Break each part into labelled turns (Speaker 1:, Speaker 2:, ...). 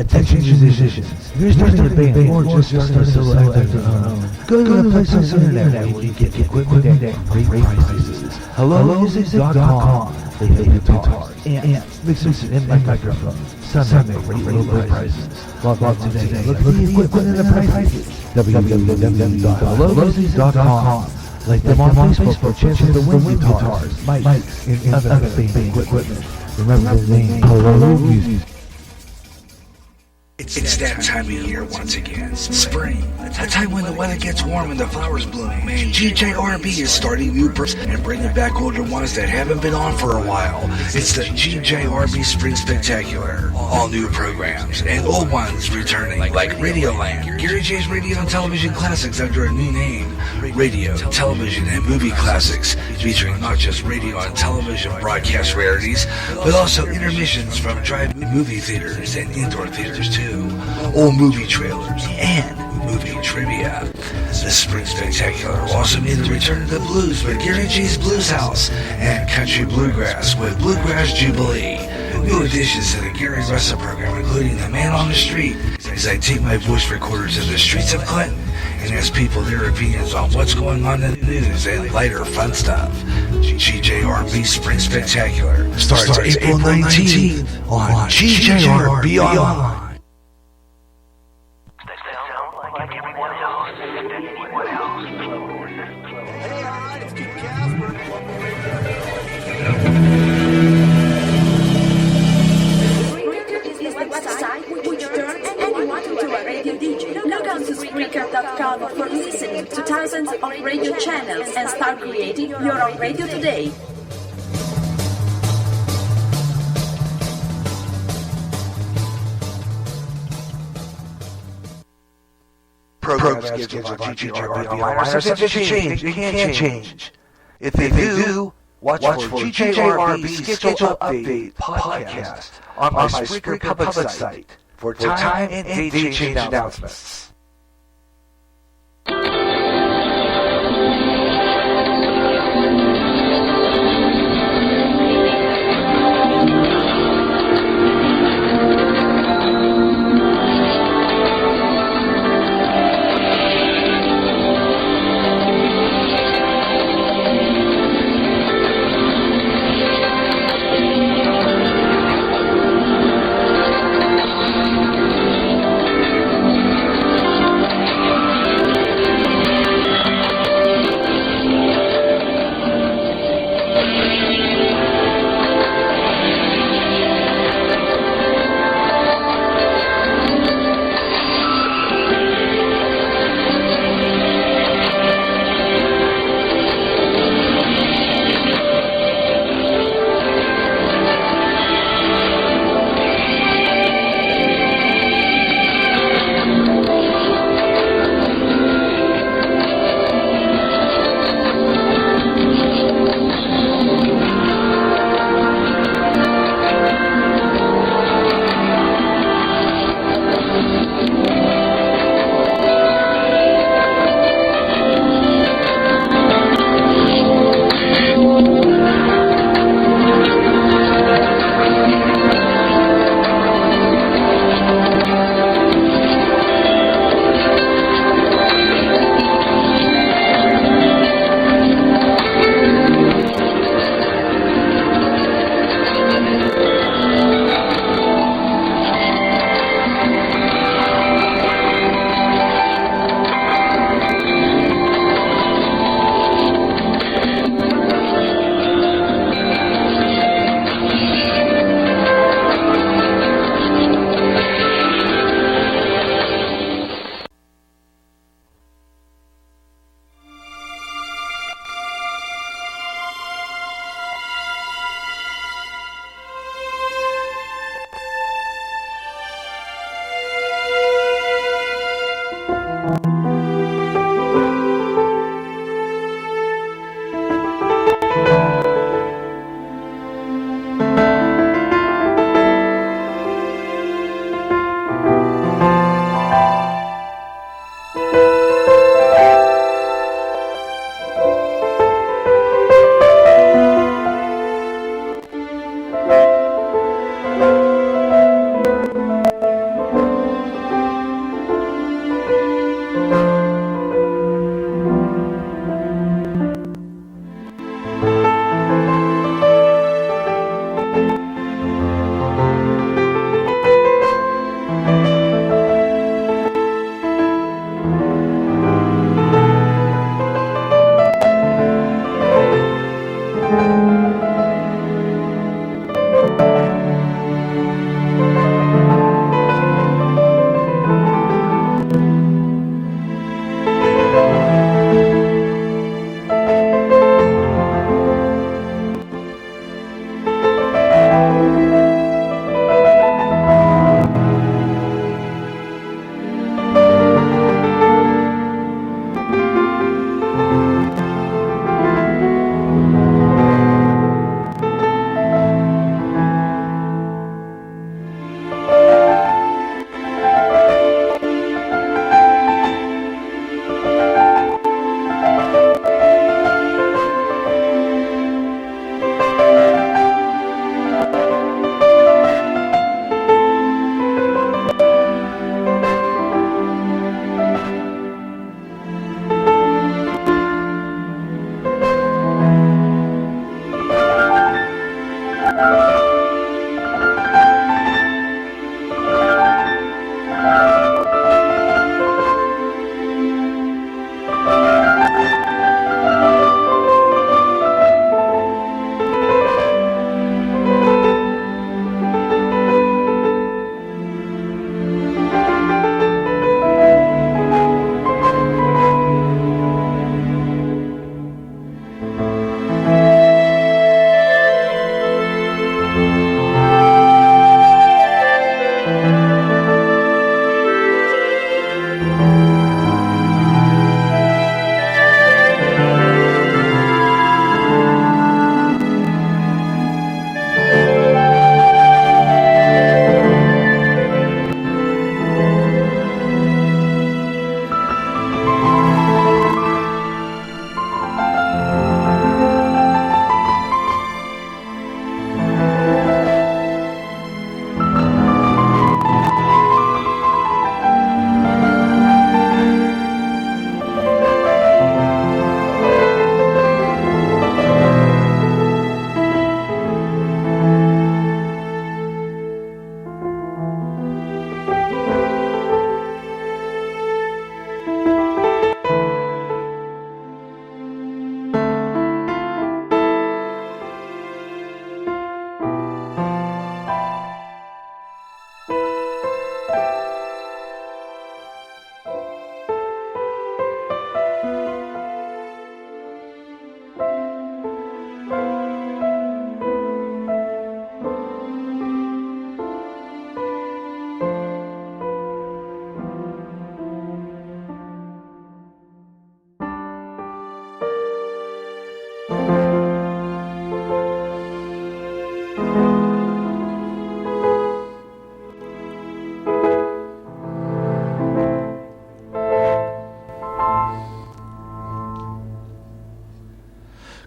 Speaker 1: Attention musicians, you're starting a band or just starting a solo act of your own. Go to a place on the internet where you get equipment at great prices. HelloMusic.com. They have guitars, amps, mixers, and microphones. Some at great low prices. Log on today. Look for the equipment and the prices. www.hellomusic.com. Like them on Facebook for chances to win guitars, mics, and other band equipment. Remember the name Hello Music.
Speaker 2: It's that time of year once again. Spring. A time when the weather gets warm and the flowers bloom. And GJRB is starting new programs and bringing back older ones that haven't been on for a while. It's the GJRB Spring Spectacular. All new programs and old ones returning, like Radioland, Gary J's Radio and Television Classics under a new name. Radio, television, and movie classics, featuring not just radio and television broadcast rarities, but also intermissions from drive-in movie theaters and indoor theaters too. Old movie trailers and movie trivia. The Spring Spectacular also made a return to the blues with Gary G's Blues House and country bluegrass with Bluegrass Jubilee. New additions to the Gary Russell program, including The Man on the Street, as I take my voice recorder to the streets of Clinton and ask people their opinions on what's going on in the news and lighter fun stuff. GJRB Spring Spectacular starts April 19th on GJRB Online.
Speaker 3: Spreaker.com for listening to thousands of radio channels and start creating your own radio today.
Speaker 2: Programs scheduled on GJRB Online are subject to change. They can't change. If they do, watch for GJRB Schedule Update podcast on my Spreaker public site for time and date change announcements.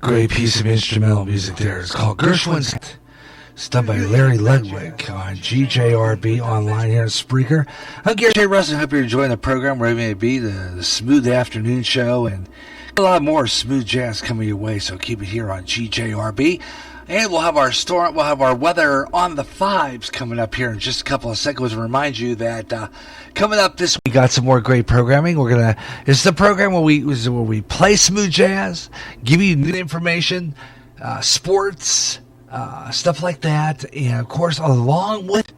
Speaker 2: Great piece of instrumental music there. It's called Gershwin's. It's done by Larry Ludwig on GJRB online here in Spreaker. I'm Gary J. Russell. I hope you're enjoying the program wherever you may be, the Smooth Afternoon Show, and a lot more smooth jazz coming your way, so keep it here on GJRB. And we'll have our weather on the fives coming up here in just a couple of seconds. Remind you that coming up this week, we got some more great programming. It's the program where we play smooth jazz, give you new information, sports, stuff like that, and of course, along with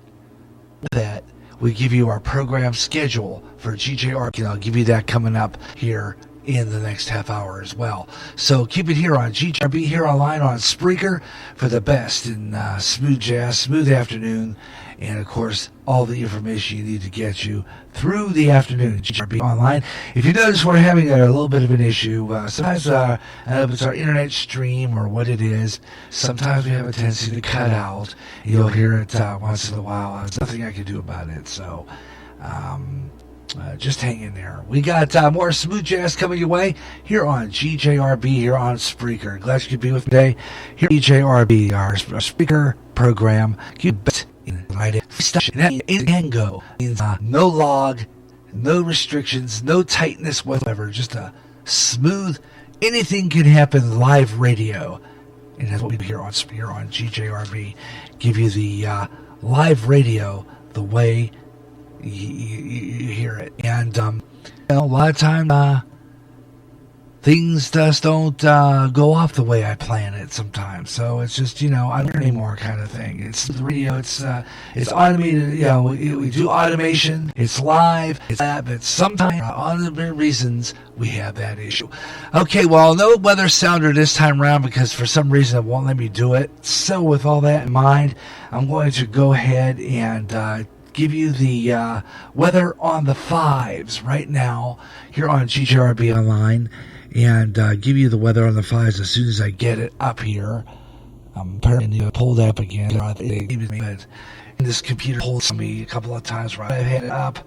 Speaker 2: that, we give you our program schedule for GJR. I'll give you that coming up here in the next half hour as well. So keep it here on GJRB, here online on Spreaker for the best in smooth jazz, smooth afternoon, and of course all the information you need to get you through the afternoon. GJRB online. If you notice, we're having a little bit of an issue. Sometimes I don't know if it's our internet stream or what it is. Sometimes we have a tendency to cut out. You'll hear it once in a while. There's nothing I can do about it. So just hang in there. We got more smooth jazz coming your way here on GJRB, here on Spreaker. Glad you could be with me today. Here at GJRB, our Spreaker program. You bet in light and go. No log, no restrictions, no tightness whatsoever. Just a smooth, anything can happen live radio. And that's what we do here on GJRB. Give you the live radio the way you hear it. And a lot of time things just don't go off the way I plan it sometimes. So it's just, I don't hear anymore kind of thing. It's the radio, it's automated, we do automation, it's live, it's that, but sometimes on the reasons we have that issue. Okay, well, no weather sounder this time around because for some reason it won't let me do it. So with all that in mind, I'm going to go ahead and give you the weather on the fives right now here on GJRB Online, and give you the weather on the fives as soon as I get it up here. Apparently I pulled up again. But this computer holds me a couple of times right. I've had it up,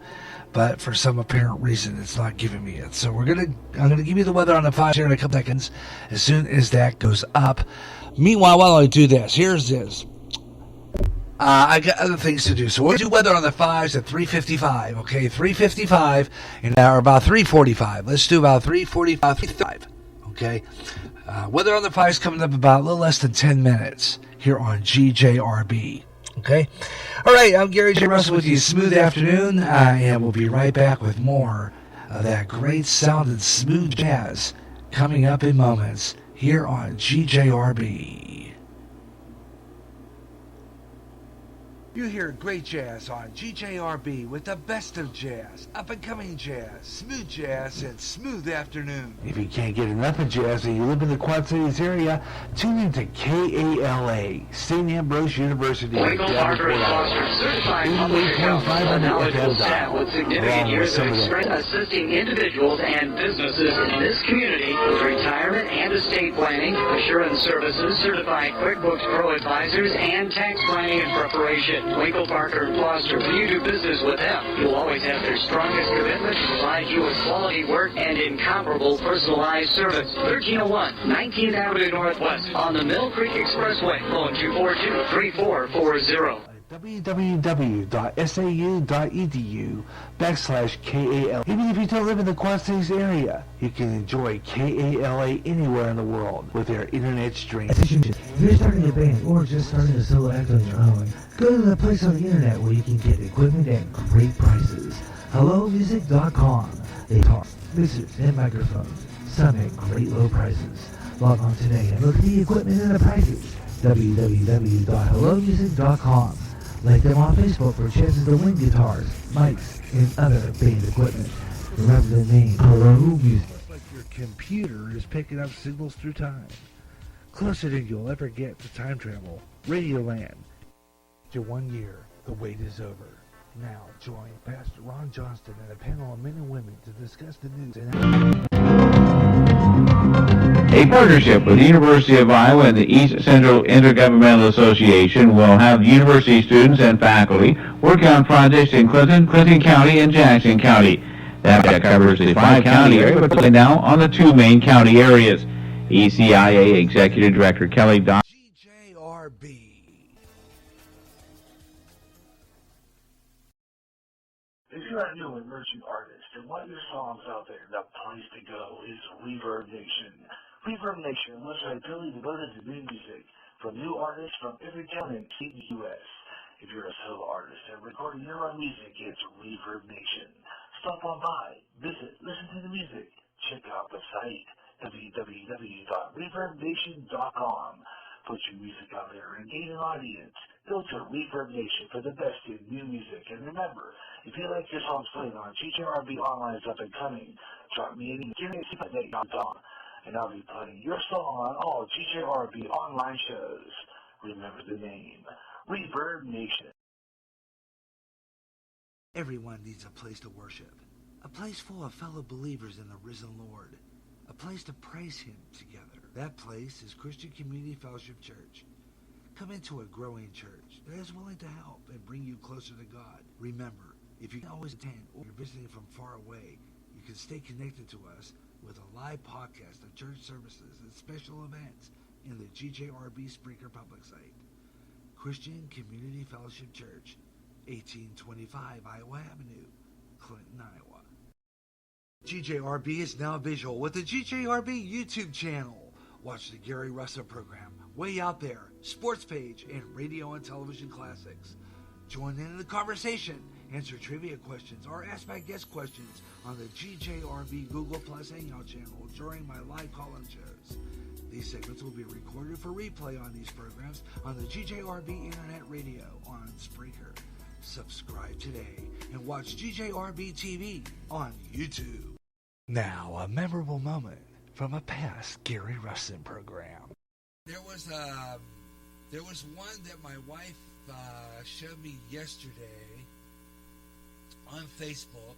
Speaker 2: but for some apparent reason it's not giving me it. So I'm gonna give you the weather on the fives here in a couple seconds as soon as that goes up. Meanwhile, while I do this, here's this. I got other things to do. So we'll do weather on the fives at 3:55, okay? 3:55, and now about 3:45. Let's do about 3:45, okay? Weather on the fives coming up about a little less than 10 minutes here on GJRB, okay? All right, I'm Gary J. Russell with you. Smooth afternoon, and we'll be right back with more of that great sounding smooth jazz coming up in moments here on GJRB. You hear great jazz on GJRB with the best of jazz, up-and-coming jazz, and smooth afternoon. If you can't get enough of jazz and you live in the Quad Cities area, tune in to KALA, St. Ambrose University.
Speaker 4: Michael Parker and Foster, certified public accountant, knowledgeable staff with significant years of experience assisting individuals and businesses in this community with retirement and estate planning, assurance services, certified QuickBooks Pro advisors, and tax planning and preparation. Winkle, Parker, and Foster, when you do business with them, you'll always have their strongest commitment to provide you with quality work and incomparable personalized service. 1301 19th Avenue Northwest on the Mill Creek Expressway. Phone 242-3440.
Speaker 1: www.sau.edu/KALA. Even if you don't live in the Quad Cities area, you can enjoy KALA anywhere in the world with their internet stream. If you're starting a band or just starting a solo act on your own, go to the place on the internet where you can get equipment at great prices. HelloMusic.com. They talk mixers and microphones, some at great low prices. Log on today and look at the equipment in the package. www.hellomusic.com. Like them on Facebook for chances to win guitars, mics, and other band equipment. Remember the name, Hello Music. Looks like your computer is picking up signals through time. Closer than you'll ever get to time travel. Radioland. After 1 year, the wait is over. Now join Pastor Ron Johnston and a panel of men and women to discuss the news and
Speaker 5: A partnership with the University of Iowa and the East Central Intergovernmental Association will have university students and faculty work on projects in Clinton County, and Jackson County. That covers the 5-county area, but now on the 2 main county areas. ECIA Executive Director Kelly Don.
Speaker 2: GJRB.
Speaker 6: If you're a new emerging artist and want your songs out there, the place to go is Reverb Nation. Reverb Nation was ideally devoted to new music from new artists from every town and state in the U.S. If you're a solo artist and recording your own music, it's Reverb Nation. Stop on by, visit, listen to the music, check out the site, www.reverbnation.com. Put your music out there and gain an audience. Go to Reverb Nation for the best in new music. And remember, if you like your songs played on GJRB Online's Up and Coming, drop me an email, and I'll be playing your song on all GJRB online shows. Remember the name, Reverb Nation.
Speaker 2: Everyone needs a place to worship, a place full of fellow believers in the risen Lord, a place to praise Him together. That place is Christian Community Fellowship Church. Come into a growing church that is willing to help and bring you closer to God. Remember, if you can always attend or you're visiting from far away, you can stay connected to us with a live podcast of church services and special events in the GJRB Spreaker public site. Christian Community Fellowship Church, 1825 Iowa Avenue, Clinton, Iowa. GJRB is now visual with the GJRB YouTube channel. Watch the Gary Russell program, Way Out There, Sports Page, and Radio and Television Classics. Join in the conversation, answer trivia questions, or ask my guest questions on the GJRB Google Plus Hangout channel during my live call-in shows. These segments will be recorded for replay on these programs on the GJRB Internet Radio on Spreaker. Subscribe today and watch GJRB TV on YouTube. Now, a memorable moment from a past Gary Russin program.
Speaker 7: There was one that my wife showed me yesterday on Facebook,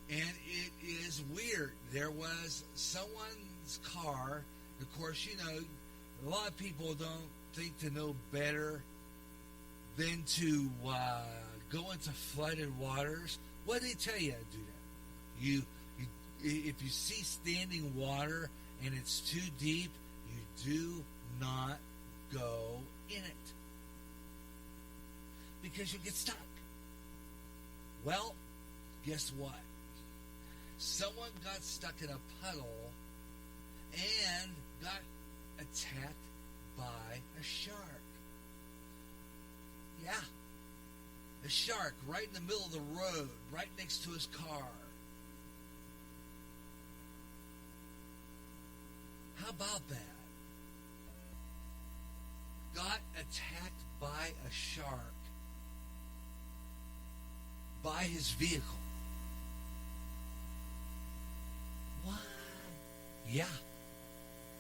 Speaker 7: and it is weird. There was someone's car. Of course, you know, a lot of people don't think to know better than to go into flooded waters. What did they tell you to do that? If you see standing water and it's too deep, you do not go in it because you get stuck. Well, guess what? Someone got stuck in a puddle and got attacked by a shark. Yeah, a shark right in the middle of the road, right next to his car. How about that? Got attacked by a shark by his vehicle. What? Yeah,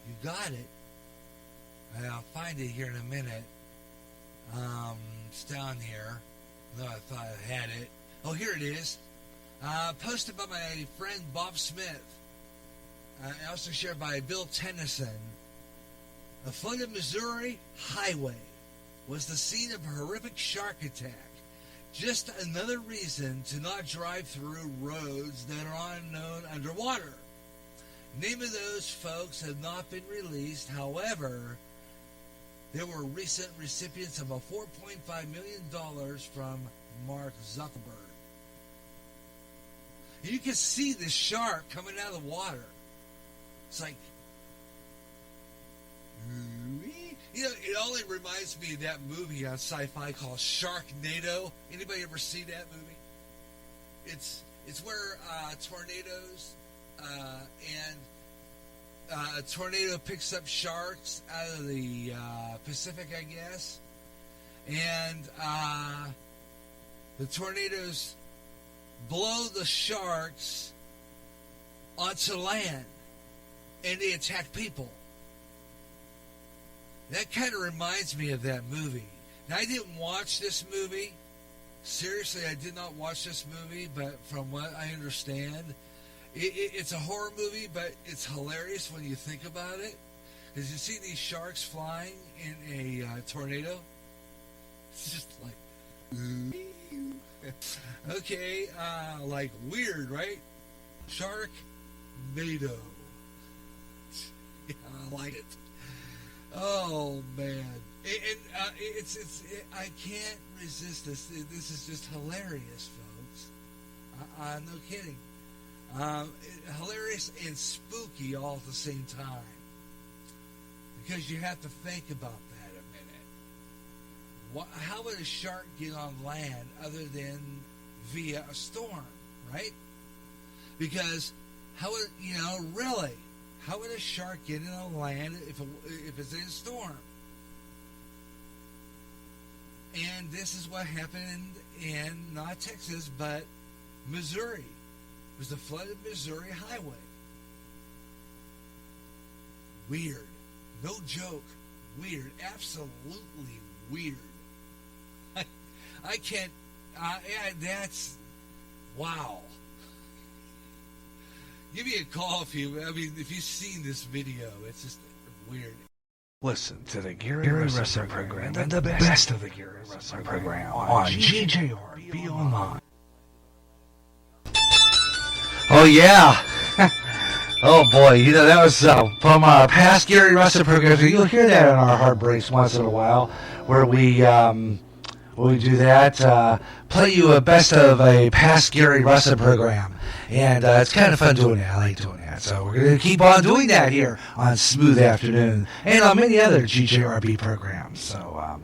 Speaker 7: you got it. I'll find it here in a minute. It's down here. No, I thought I had it. Oh, here it is. Posted by my friend Bob Smith. Also shared by Bill Tennyson. A flooded Missouri highway was the scene of a horrific shark attack. Just another reason to not drive through roads that are unknown underwater. Name of those folks have not been released. However, there were recent recipients of a $4.5 million from Mark Zuckerberg. And you can see this shark coming out of the water. It's like, you know, it only reminds me of that movie on Sci-Fi called Sharknado. Anybody ever see that movie? It's where tornadoes and a tornado picks up sharks out of the Pacific, I guess, and the tornadoes blow the sharks onto land, and they attack people. That kind of reminds me of that movie. Now, I didn't watch this movie. Seriously, I did not watch this movie, but from what I understand, It's a horror movie, but it's hilarious when you think about it. Because you see these sharks flying in a tornado. It's just like, okay, like weird, right? Sharknado. Yeah, I like it. Oh man, I can't resist this. This is just hilarious, folks. No kidding. Hilarious and spooky all at the same time. Because you have to think about that a minute. How would a shark get on land other than via a storm, right? Because how would, really, how would a shark get in on land if it's in a storm? And this is what happened in not Texas, but Missouri. It was the flooded Missouri highway. Weird. No joke. Weird. Absolutely weird. I can't. That's wow. Give me a call if you've seen this video. It's just weird.
Speaker 2: Listen to the Gary Wrestling Program, the best of the Gary Wrestling Program on GJRB Online. Oh yeah. Oh boy, that was from our past Gary Wrestling Program. You'll hear that on our Heartbreaks once in a while, where we do that, play you a best of a past Gary Wrestling Program. And it's kind of fun doing that. I like doing that. So we're going to keep on doing that here on Smooth Afternoon and on many other GJRB programs. So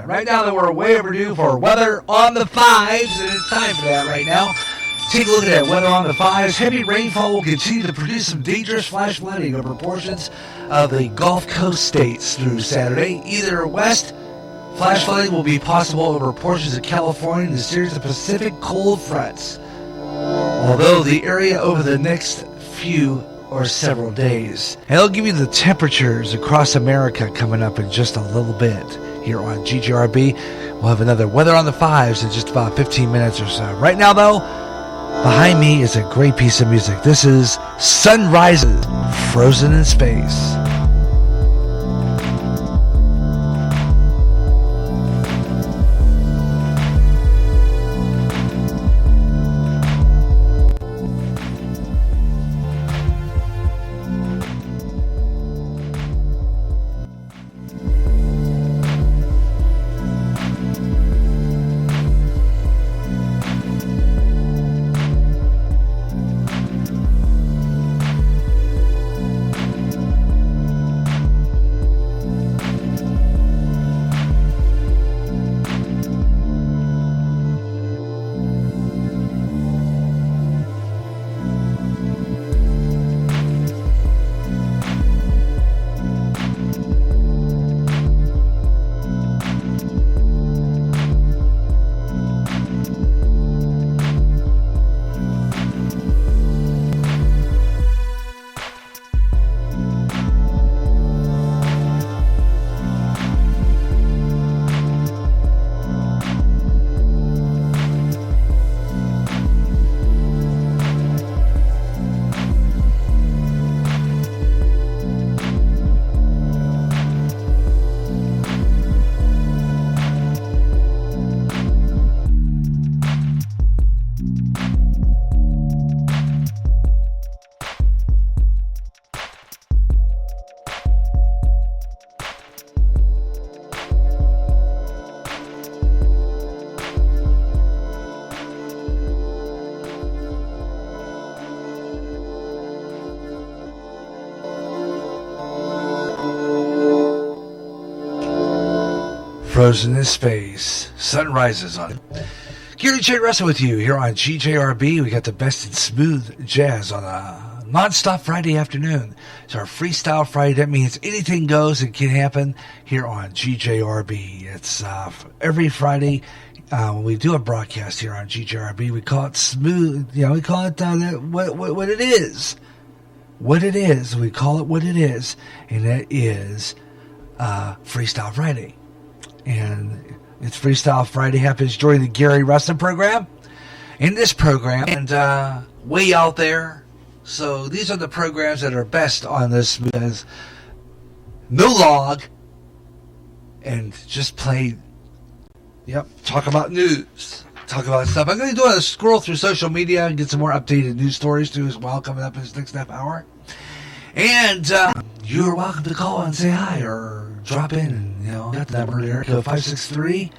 Speaker 2: right now that we're way overdue for Weather on the Fives, and it's time for that right now. Take a look at that weather on the fives. Heavy rainfall will continue to produce some dangerous flash flooding over portions of the Gulf Coast states through Saturday. Either west, flash flooding will be possible over portions of California and a series of Pacific cold fronts, although the area over the next few or several days. And I'll give you the temperatures across America coming up in just a little bit here on GGRB. We'll have another weather on the fives in just about 15 minutes or so. Right now, though, behind me is a great piece of music. This is Sunrises, Frozen in Space. Frozen in Space, Sunrises on it. Gary J. Russell with you here on GJRB. We got the best in smooth jazz on a non-stop Friday afternoon. It's our Freestyle Friday. That means anything goes and can happen here on GJRB. It's every Friday when we do a broadcast here on GJRB. We call it smooth. We call it what it is. What it is. We call it what it is, and that is Freestyle Friday. And it's Freestyle Friday happens during the Gary Wrestling Program.
Speaker 7: in this program, and way out there. So these are the programs that are best on this, as no log, and just play. Yep, talk about news, talk about stuff. I'm going to do a scroll through social media and get some more updated news stories too as well coming up in this next half hour. And you're welcome to call and say hi or drop in, and got the number there, 563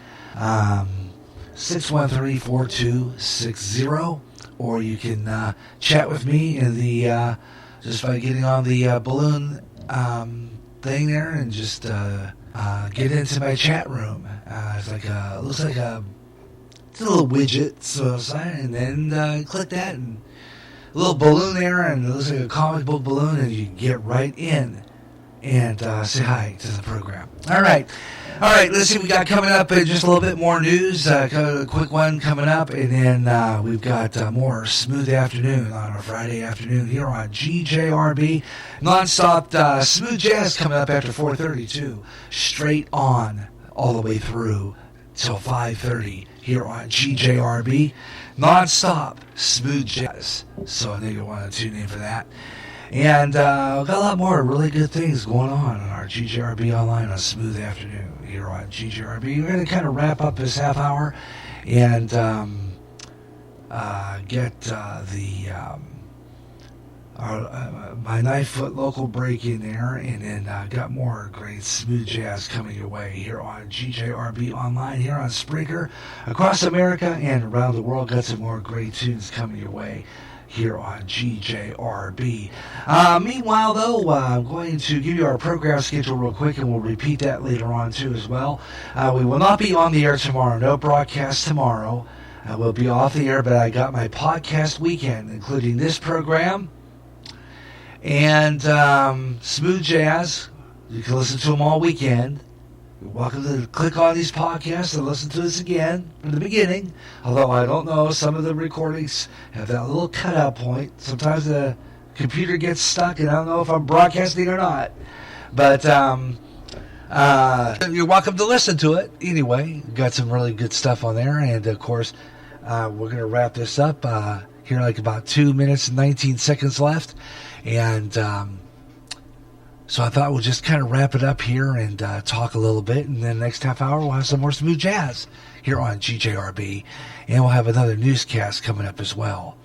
Speaker 7: 613-4260, or you can chat with me in the just by getting on the balloon thing there and just get into my chat room. It's like looks like it's a little widget, so and then click that, and a little balloon there, and it looks like a comic book balloon, and you can get right in and say hi to the program. All right, let's see, we got coming up just a little bit more news, a quick one coming up, and then we've got more Smooth Afternoon on a Friday afternoon here on GJRB. Non-stop smooth jazz coming up after 4:32, straight on all the way through till 5:30 here on GJRB. Non-stop smooth jazz, so I think you want to tune in for that. And we've got a lot more really good things going on our GJRB Online on Smooth Afternoon here on GJRB. We're going to kind of wrap up this half hour and get my 9-foot local break in there, and then got more great smooth jazz coming your way here on GJRB Online, here on Spreaker, across America and around the world. Got some more great tunes coming your way here on GJRB. Meanwhile, though, I'm going to give you our program schedule real quick, and we'll repeat that later on, too, as well. We will not be on the air tomorrow. No broadcast tomorrow. We'll be off the air, but I got my podcast weekend, including this program and smooth jazz. You can listen to them all weekend. You're welcome to click on these podcasts and listen to us again from the beginning. Although I don't know, some of the recordings have that little cutout point. Sometimes the computer gets stuck, and I don't know if I'm broadcasting or not. But you're welcome to listen to it anyway. Got some really good stuff on there, and of course, we're going to wrap this up here, like about 2 minutes and 19 seconds left. And so I thought we'll just kind of wrap it up here and talk a little bit. And then next half hour, we'll have some more smooth jazz here on GJRB. And we'll have another newscast coming up as well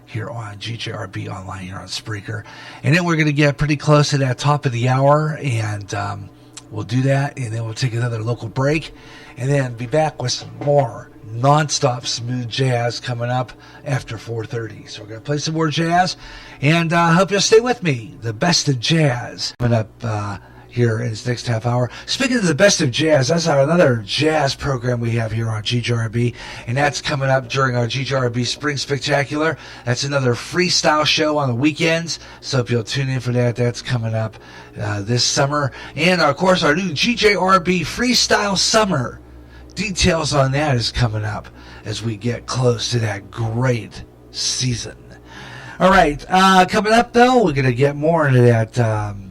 Speaker 7: here on GJRB Online, here on Spreaker. And then we're going to get pretty close to that top of the hour. And we'll do that. And then we'll take another local break. And then be back with some more non-stop smooth jazz coming up after 4:30. So we're going to play some more jazz, and I hope you'll stay with me. The best of jazz coming up here in this next half hour. Speaking of the best of jazz, that's another jazz program we have here on GJRB, and that's coming up during our GJRB Spring Spectacular. That's another freestyle show on the weekends, so if you'll tune in for that, that's coming up this summer. And of course, our new GJRB Freestyle Summer. Details on that is coming up as we get close to that great season. All right, coming up, though, we're going to get more into that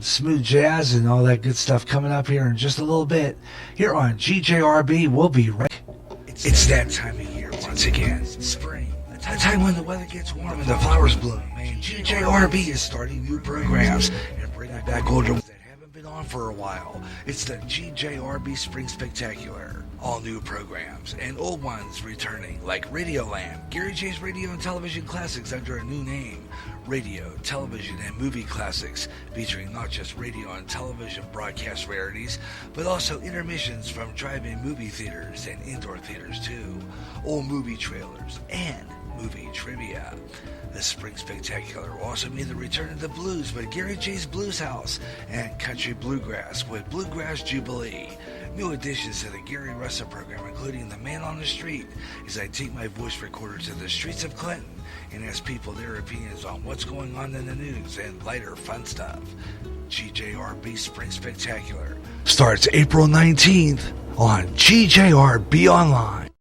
Speaker 7: smooth jazz and all that good stuff coming up here in just a little bit. Here on GJRB, we'll be right.
Speaker 2: It's that time of year once again. Spring. A time when the weather gets warm and the flowers bloom. And GJRB is starting new programs and bringing back older ones that haven't been on for a while. It's the GJRB Spring Spectacular. All new programs and old ones returning, like Radioland, Gary J's Radio and Television Classics under a new name. Radio, television, and movie classics, featuring not just radio and television broadcast rarities, but also intermissions from drive-in movie theaters and indoor theaters too. Old movie trailers and movie trivia. The Spring Spectacular will also mean the return of the blues with Gary J's Blues House and country bluegrass with Bluegrass Jubilee. New additions to the Gary Russell program, including The Man on the Street, as I take my voice recorder to the streets of Clinton and ask people their opinions on what's going on in the news and lighter fun stuff. GJRB Spring Spectacular starts April 19th on GJRB Online.